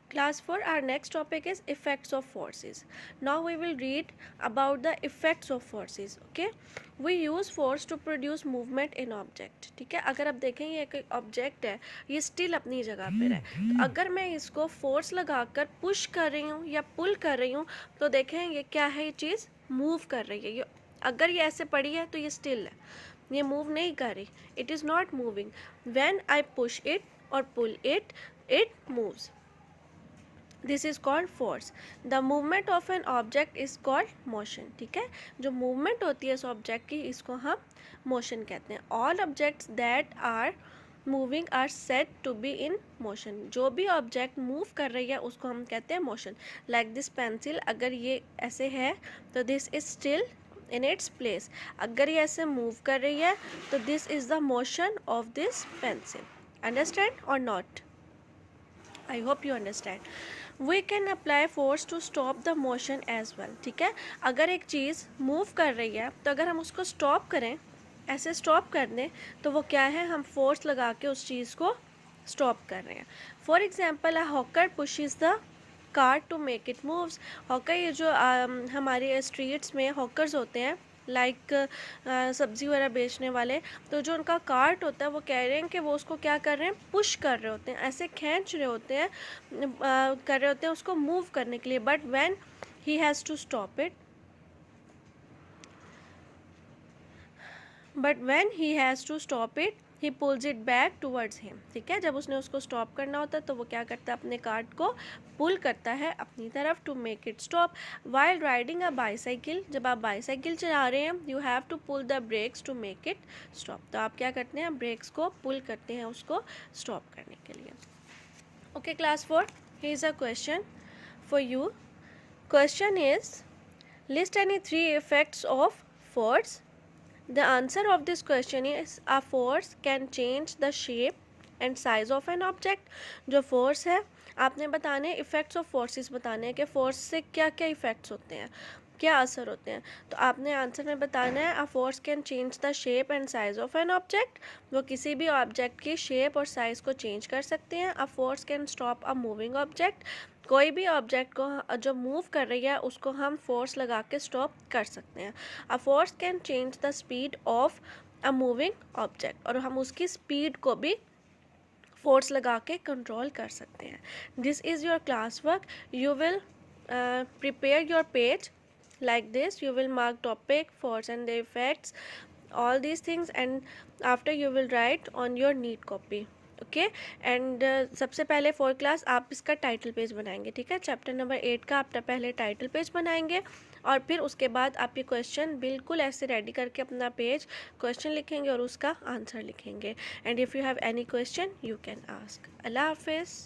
Class 4, our next topic is effects of forces. Now we will read about the effects of forces. Okay, we use force to produce movement in object. ठीक है, अगर आप देखेंगे एक object है, ये still अपनी जगह पर है, तो अगर मैं इसको फोर्स लगाकर पुश कर रही हूँ या पुल कर रही हूँ तो देखेंगे क्या है, ये चीज़ मूव कर रही है। ये अगर ये ऐसे पड़ी है तो ये स्टिल है, ये मूव नहीं कर रही, it is not moving. When I push it or pull it, it moves. This is called force. The movement of an object is called motion. ठीक है, जो मूवमेंट होती है इस ऑब्जेक्ट की, इसको हम मोशन कहते हैं. All objects that are moving are said to be in motion. जो भी ऑब्जेक्ट मूव कर रही है उसको हम कहते हैं मोशन. लाइक दिस पेंसिल, अगर ये ऐसे है तो this is still in its place. अगर ये ऐसे मूव कर रही है तो this is the motion of this pencil. Understand or not? I hope you understand. We can apply force to stop the motion as well. ठीक है, अगर एक चीज़ मूव कर रही है तो अगर हम उसको स्टॉप करें, ऐसे स्टॉप कर दें, तो वो क्या है, हम फोर्स लगा के उस चीज़ को स्टॉप कर रहे हैं. For example, a hawker pushes the car to make it moves. Hawker, ये जो हमारे स्ट्रीट्स में हॉकर्स होते हैं, लाइक सब्ज़ी वगैरह बेचने वाले, तो जो उनका कार्ट होता है वो कह रहे हैं कि वो उसको क्या कर रहे हैं, पुश कर रहे होते हैं, ऐसे खींच रहे होते हैं, कर रहे होते हैं उसको मूव करने के लिए. But when he has to stop it, but when he has to stop it he pulls it back towards him. ठीक है, जब उसने उसको स्टॉप करना होता है तो वो क्या करता है, अपने कार्ट को पुल करता है अपनी तरफ to make it stop. While riding a bicycle, जब आप बाईसाइकिल चला रहे हैं, you have to pull the brakes to make it stop. तो आप क्या करते हैं, ब्रेक्स को पुल करते हैं उसको स्टॉप करने के लिए. Okay class 4, here is a question for you. Question is, list any 3 effects of force. The answer of this question is, a force can change the shape and size of an object. जो force है, आपने बताने effects of forces बताने हैं कि force से क्या क्या इफ़ेक्ट्स होते हैं, क्या असर होते हैं. तो आपने आंसर में बताना है, a force can change the shape and size of an object. वो किसी भी ऑब्जेक्ट की शेप और साइज़ को चेंज कर सकते हैं. A force can stop a moving object. कोई भी ऑब्जेक्ट को जो मूव कर रही है उसको हम फोर्स लगा के स्टॉप कर सकते हैं. A force can change the speed of a moving object. और हम उसकी स्पीड को भी फोर्स लगा के कंट्रोल कर सकते हैं. This is your class work. You will prepare your page like this. You will mark topic, force and the effects, all these things, and after you will write on your neat copy. Okay and सबसे पहले 4 class आप इसका title page बनाएंगे. ठीक है, chapter number 8 का आप पहले टाइटल पेज बनाएंगे और फिर उसके बाद आप ये क्वेश्चन बिल्कुल ऐसे रेडी करके अपना पेज क्वेश्चन लिखेंगे और उसका आंसर लिखेंगे. And if you have any question you can ask. अल्लाह हाफिज़.